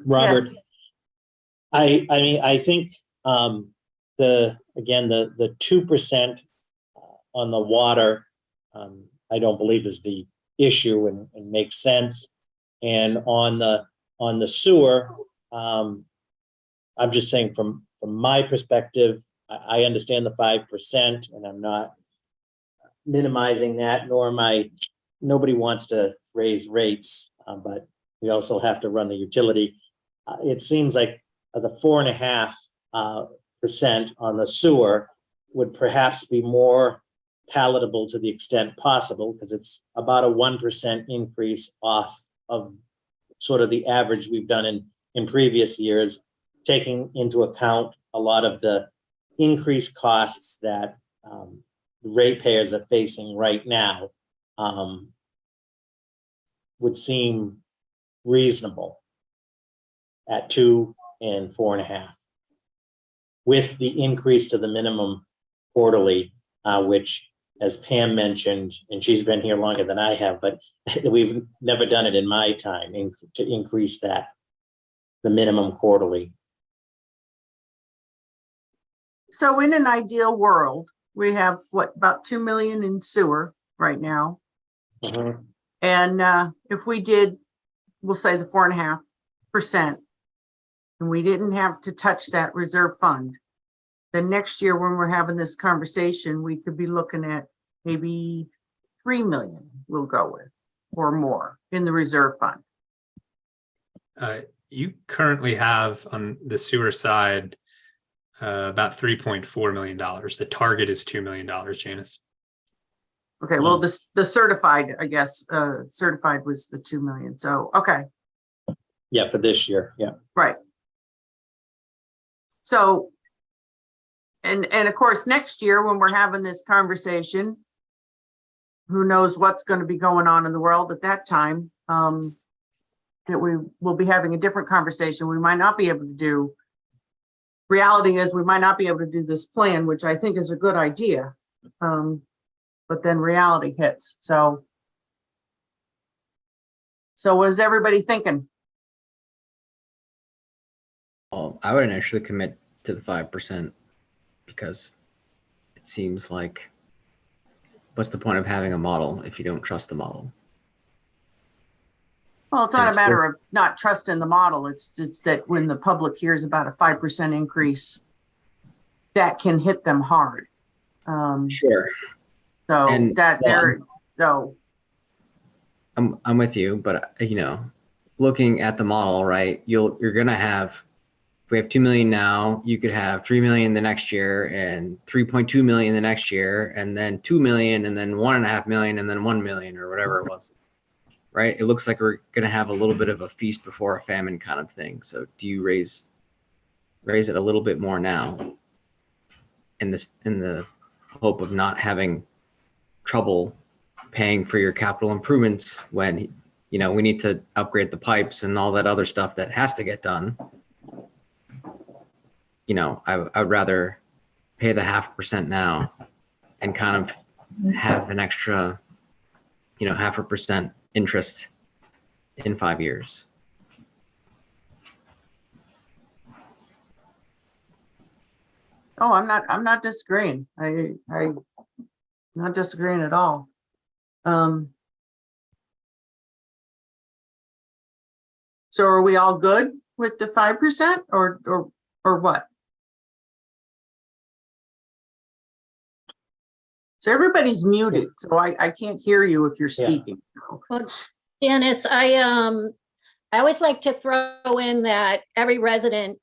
Robert, Yes. I think the 2% on the water I don't believe is the issue and makes sense. And on the sewer, I'm just saying from my perspective, I understand the 5%, and I'm not minimizing that, nor am I, nobody wants to raise rates, but we also have to run the utility. It seems like the 4.5% on the sewer would perhaps be more palatable to the extent possible, because it's about a 1% increase off of sort of the average we've done in previous years, taking into account a lot of the increased costs that ratepayers are facing right now, would seem reasonable at 2 and 4.5, with the increase to the minimum quarterly, which, as Pam mentioned, and she's been here longer than I have, but we've never done it in my time, to increase that, the minimum quarterly. So in an ideal world, we have what, about 2 million in sewer right now. Mhm. And if we did, we'll say the 4.5%, and we didn't have to touch that reserve fund, then next year when we're having this conversation, we could be looking at maybe 3 million we'll go with, or more, in the reserve fund. You currently have on the sewer side about $3.4 million. The target is $2 million, Janice. Okay, well, the certified, I guess, certified was the 2 million. So, okay, Yeah, for this year, yeah. right. So, and of course, next year when we're having this conversation, who knows what's going to be going on in the world at that time, that we will be having a different conversation. We might not be able to do, reality is we might not be able to do this plan, which I think is a good idea. But then reality hits. So what is everybody thinking? Well, I would initially commit to the 5% because it seems like, what's the point of having a model if you don't trust the model? Well, it's not a It's matter of not trusting the model. It's that when the public hears about a 5% increase, that can hit them hard. Sure. So And- that they're, so, I'm with you, but looking at the model, right? You're gonna have, if we have 2 million now, you could have 3 million the next year and 3.2 million the next year, and then 2 million, and then 1.5 million, and then 1 million, or whatever it was. Right? It looks like we're gonna have a little bit of a feast before a famine kind of thing. So do you raise it a little bit more now in the hope of not having trouble paying for your capital improvements when we need to upgrade the pipes and all that other stuff that has to get done? I'd rather pay the 0.5% now and kind of have an extra 0.5% interest in 5 years. oh, I'm not disagreeing. I'm not disagreeing at all. So are we all good with the 5% or what? So everybody's muted, so I can't hear you if you're Yeah. speaking. Well, Janice, I always like to throw in that every resident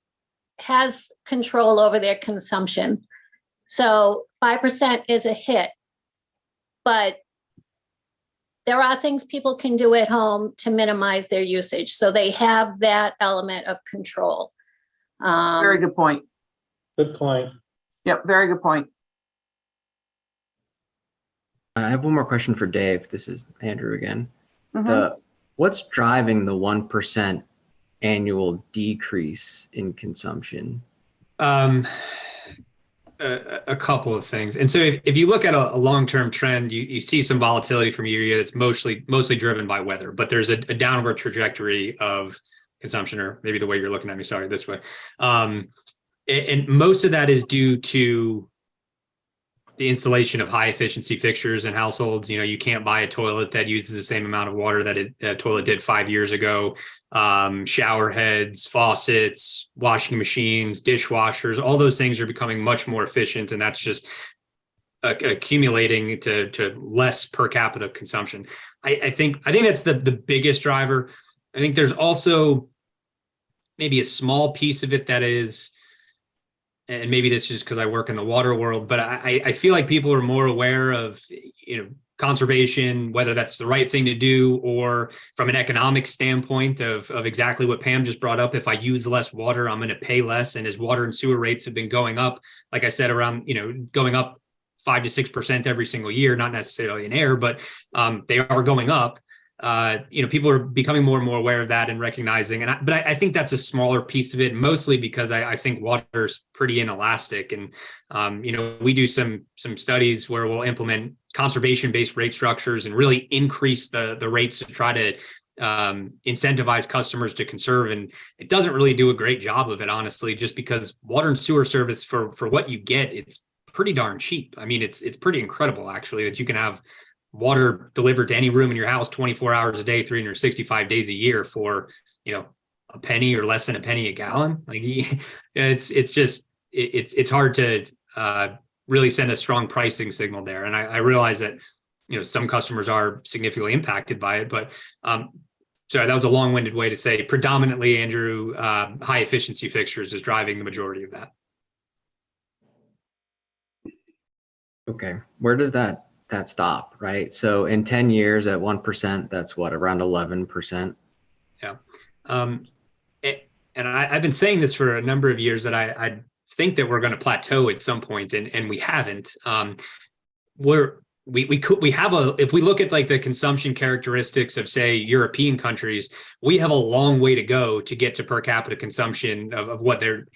has control over their consumption. So 5% is a hit, but there are things people can do at home to minimize their usage. So they have that element of control. Very good point. Good point. Yep, very good point. I have one more question for Dave. This is Andrew again. Mhm. What's driving the 1% annual decrease in consumption? A couple of things. And so if you look at a long-term trend, you see some volatility from year to year that's mostly driven by weather, but there's a downward trajectory of consumption, or maybe the way you're looking at me, sorry, this way. And most of that is due to the installation of high efficiency fixtures in households. You can't buy a toilet that uses the same amount of water that a toilet did 5 years ago. Shower heads, faucets, washing machines, dishwashers, all those things are becoming much more efficient. And that's just accumulating to less per capita consumption. I think that's the biggest driver. I think there's also maybe a small piece of it that is, and maybe this is just because I work in the water world, but I feel like people are more aware of, conservation, whether that's the right thing to do, or from an economic standpoint of exactly what Pam just brought up. If I use less water, I'm going to pay less. And as water and sewer rates have been going up, like I said, around, going up 5 to 6% every single year, not necessarily in Ayer, but they are going up. People are becoming more and more aware of that and recognizing, but I think that's a smaller piece of it, mostly because I think water is pretty inelastic. And, we do some studies where we'll implement conservation-based rate structures and really increase the rates to try to incentivize customers to conserve. And it doesn't really do a great job of it, honestly, just because water and sewer service for what you get, it's pretty darn cheap. I mean, it's pretty incredible, actually, that you can have water delivered to any room in your house 24 hours a day, 365 days a year for, a penny or less than a penny a gallon. Like it's hard to really send a strong pricing signal there. And I realize that, some customers are significantly impacted by it, but sorry, that was a long-winded way to say predominantly, Andrew, high efficiency fixtures is driving the majority of that. Okay, where does that stop, right? So in 10 years at 1%, that's what, around 11%? Yeah. And I've been saying this for a number of years that I think that we're going to plateau at some point, and we haven't. If we look at like the consumption characteristics of, say, European countries, we have a long way to go to get to per capita consumption of what are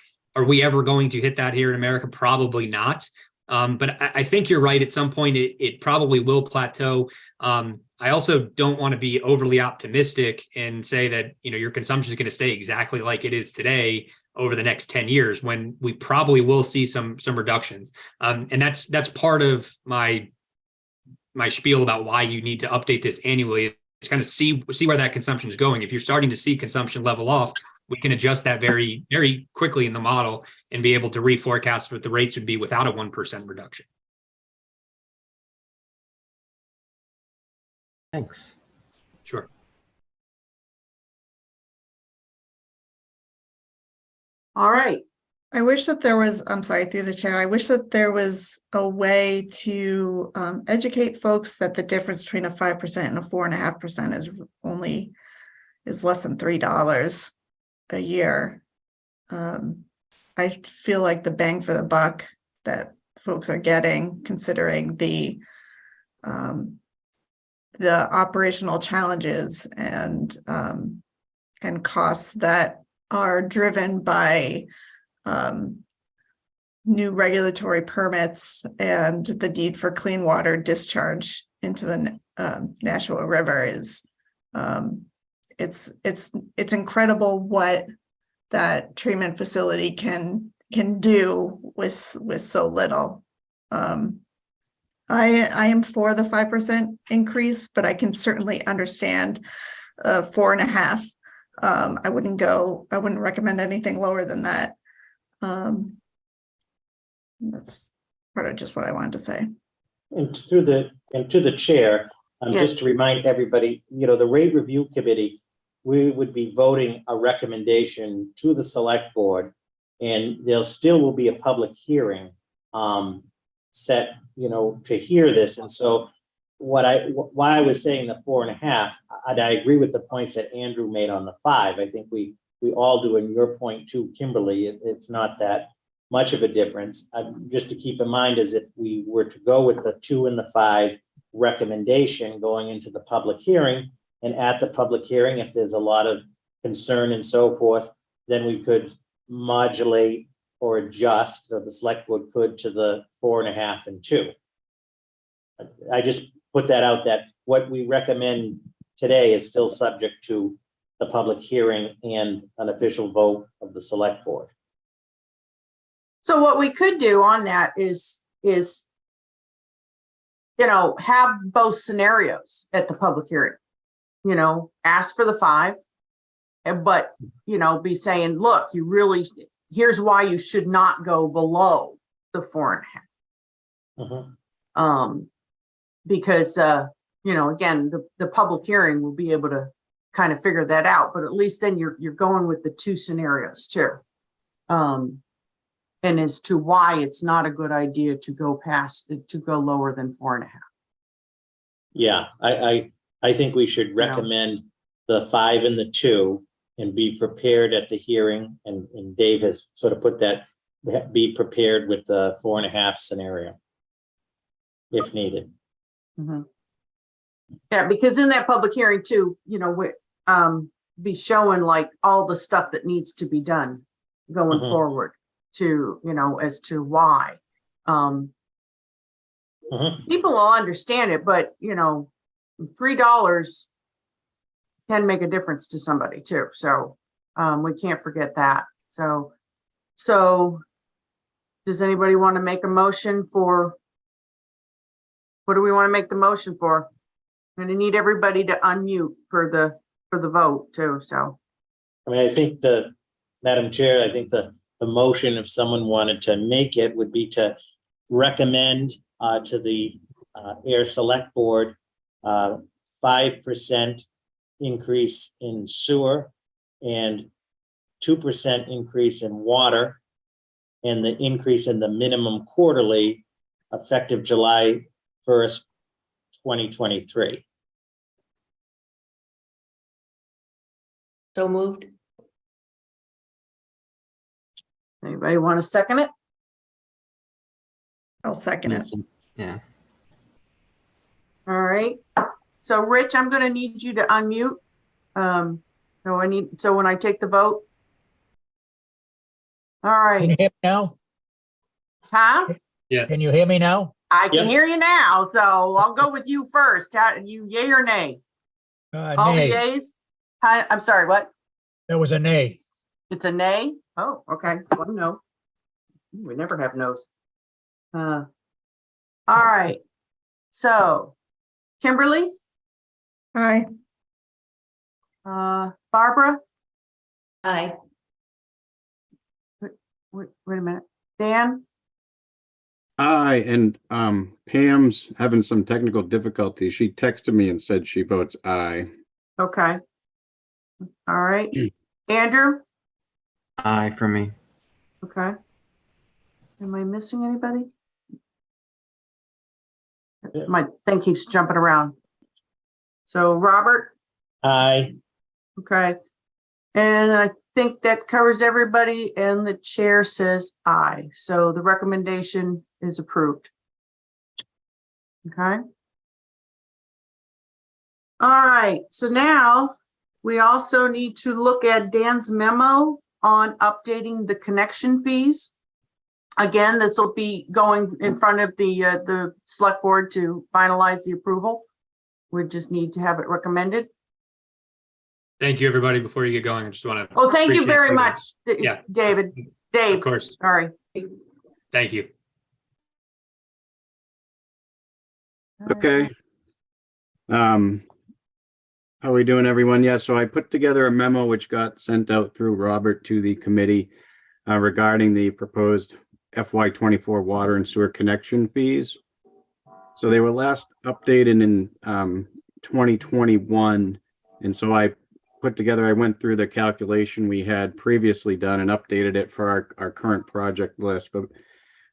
we ever going to hit that here in America? Probably not. But I think you're right. At some point, it probably will plateau. I also don't want to be overly optimistic and say that, your consumption is going to stay exactly like it is today over the next 10 years, when we probably will see some reductions. And that's part of my spiel about why you need to update this annually. It's kind of see where that consumption is going. If you're starting to see consumption level off, we can adjust that very, very quickly in the model and be able to reforecast what the rates would be without a 1% reduction. Thanks. Sure. All right. I wish that there was, I'm sorry, through the chair, I wish that there was a way to educate folks that the difference between a 5% and a 4.5% is less than $3 a year. I feel like the bang for the buck that folks are getting, considering the operational challenges and costs that are driven by new regulatory permits and the need for clean water discharge into the Nashua River is it's incredible what that treatment facility can do with so little. I am for the 5% increase, but I can certainly understand 4.5. I wouldn't recommend anything lower than that. That's part of just what I wanted to say. And to the chair, just to remind everybody, the rate review committee, we would be voting a recommendation to the select board, and there still will be a public hearing set, to hear this. And so why I was saying the 4.5, I agree with the points that Andrew made on the 5. I think we all do, and your point too, Kimberly, it's not that much of a difference. Just to keep in mind is if we were to go with the 2 and the 5 recommendation going into the public hearing, and at the public hearing, if there's a lot of concern and so forth, then we could modulate or adjust, or the select board could, to the 4.5 and 2. I just put that out, that what we recommend today is still subject to the public hearing and an official vote of the select board. So what we could do on that is have both scenarios at the public hearing. Ask for the 5, but, be saying, look, here's why you should not go below the 4.5. Mhm. Because, again, the public hearing will be able to kind of figure that out, but at least then you're going with the 2 scenarios too. And as to why it's not a good idea to go lower than 4.5. Yeah, I think we should recommend the 5 and the 2 and be prepared at the hearing. And Dave has sort of put that, be prepared with the 4.5 scenario if needed. Mhm. Yeah, because in that public hearing too, be showing like all the stuff that needs to be done going Mhm. forward to, as to why. Mhm. People will understand it, but $3 can make a difference to somebody too. So we can't forget that. So does anybody want to make a motion for, what do we want to make the motion for? I'm gonna need everybody to unmute for the vote too, so. I mean, I think Madam Chair, I think the motion, if someone wanted to make it, would be to recommend to the Air Select Board 5% increase in sewer and 2% increase in water, and the increase in the minimum quarterly effective July 1st, 2023. So moved. Anybody want to second it? I'll second it. Yes, yeah. All right. So Rich, I'm gonna need you to unmute. So when I take the vote. All Can you right, hear me now? huh? Yes. Can you hear me now? I can Yep. hear you now, so I'll go with you first. You yay or nay? All the Nay. yays? Hi, I'm sorry, what? That was a nay. It's a nay? Oh, okay, one no. We never have no's. All right, so Kimberly, Aye. Barbara, Aye. wait a minute, Dan, Aye, and Pam's having some technical difficulties. She texted me and said she votes aye. okay. All right, Andrew, Aye for me. okay. Am I missing anybody? My thing keeps jumping around. So Robert, Aye. okay. And I think that covers everybody, and the chair says aye. So the recommendation is approved. Okay. All right, so now we also need to look at Dan's memo on updating the connection fees. Again, this will be going in front of the select board to finalize the approval. We just need to have it recommended. Thank you, everybody. Before you get going, I just want to. Oh, thank you very much, Yeah. David. Of Dave, course. sorry. Thank you. Okay. How are we doing, everyone? Yeah, so I put together a memo which got sent out through Robert to the committee regarding the proposed FY24 water and sewer connection fees. So they were last updated in 2021. And so I went through the calculation we had previously done and updated it for our current project list. But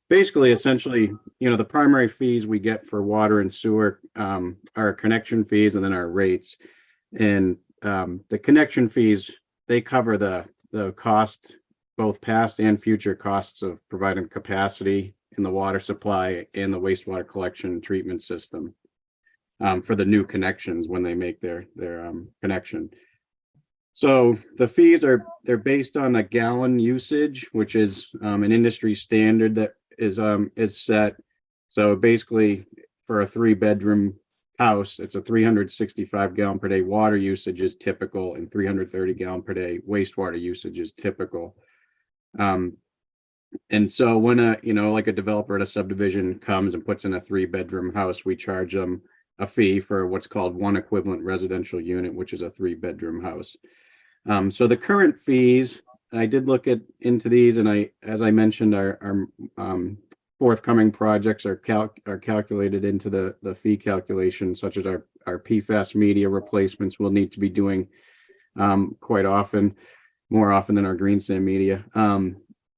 basically, essentially, the primary fees we get for water and sewer are connection fees and then our rates. And the connection fees, they cover the cost, both past and future costs of providing capacity in the water supply and the wastewater collection and treatment system for the new connections when they make their connection. So the fees they're based on a gallon usage, which is an industry standard that is set. So basically, for a 3-bedroom house, it's a 365 gallon per day water usage is typical, and 330 gallon per day wastewater usage is typical. And so when like a developer at a subdivision comes and puts in a 3-bedroom house, we charge them a fee for what's called one equivalent residential unit, which is a 3-bedroom house. So the current fees, I did look into these, and as I mentioned, our forthcoming projects are calculated into the fee calculation, such as our PFAS media replacements we'll need to be doing quite often, more often than our green sand media.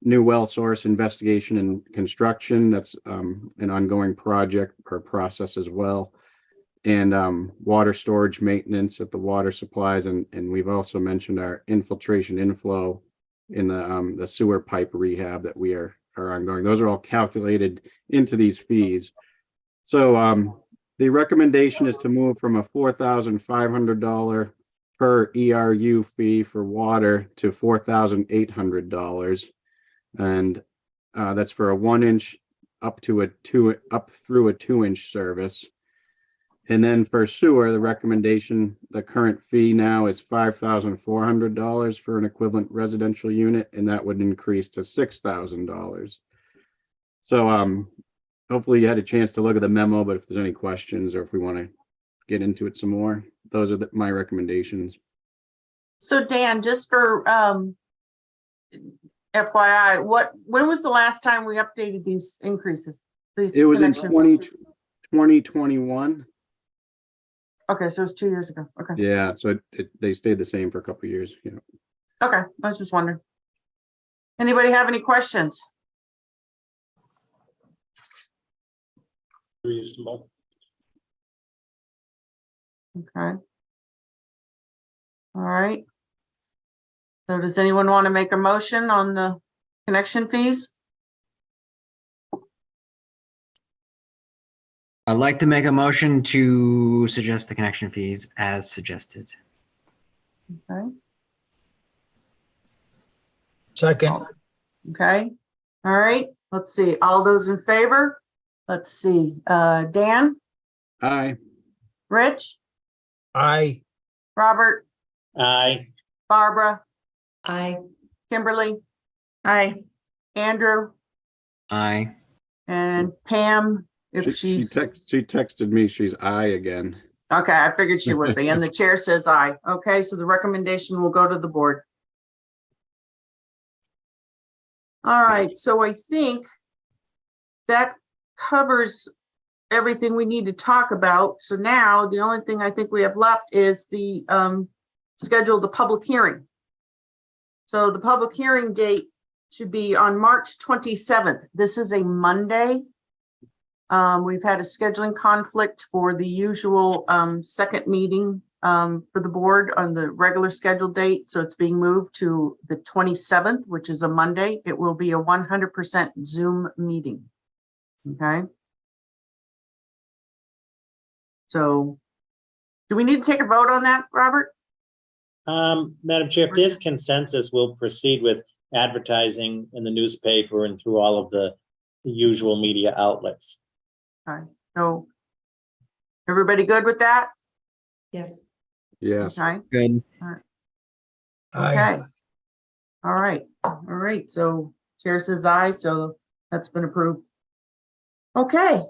New well source investigation and construction, that's an ongoing project or process as well. And water storage maintenance at the water supplies, and we've also mentioned our infiltration inflow in the sewer pipe rehab that we are ongoing. Those are all calculated into these fees. So the recommendation is to move from a $4,500 per ERU fee for water to $4,800, and that's for a 1-inch up through a 2-inch service. And then for sewer, the recommendation, the current fee now is $5,400 for an equivalent residential unit, and that would increase to $6,000. So hopefully you had a chance to look at the memo, but if there's any questions or if we want to get into it some more, those are my recommendations. So Dan, just for FYI, when was the last time we updated these increases? It was in connection- 2021. Okay, so it's 2 years ago. Okay. Yeah, so they stayed the same for a couple of years. Yeah. Okay, I was just wondering. Anybody have any questions? Reasonable. Okay. All right. So does anyone want to make a motion on the connection fees? I'd like to make a motion to suggest the connection fees as suggested. Okay. Second, Okay. All right. Let's see. All those in favor? Let's see. Dan, Aye. Rich, aye. Robert, Aye. Barbara, I, Kimberly, Aye. Andrew, Aye. and Pam, if She she's, texted me, she's aye again. okay, I figured she would be, and the chair says aye. Okay, so the recommendation will go to the board. All right, so I think that covers everything we need to talk about. So now the only thing I think we have left is the schedule the public hearing. So the public hearing date should be on March 27th. This is a Monday. We've had a scheduling conflict for the usual second meeting for the board on the regular scheduled date. So it's being moved to the 27th, which is a Monday. It will be a 100% Zoom meeting. Okay. So do we need to take a vote on that, Robert? Madam Chair, if there's consensus, we'll proceed with advertising in the newspaper and through all of the usual media outlets. All right. So everybody good with that? yes. Yes. Okay. Good. Aye. Okay. All right. All right. So chair says aye, so that's been approved. Okay.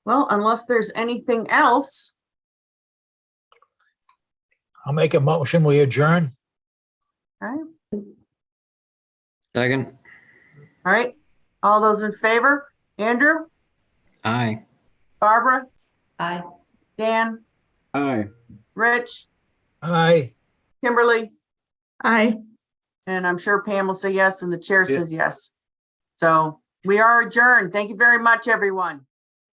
Well, unless there's anything else, I'll make a motion. We adjourn. okay. Second. All right. All those in favor? Andrew, Aye. Barbara, I. Dan, Aye. Rich, Aye. Kimberly, Aye. and I'm sure Pam will say yes, and the chair Yeah. says yes. So we are adjourned. Thank you very much, everyone.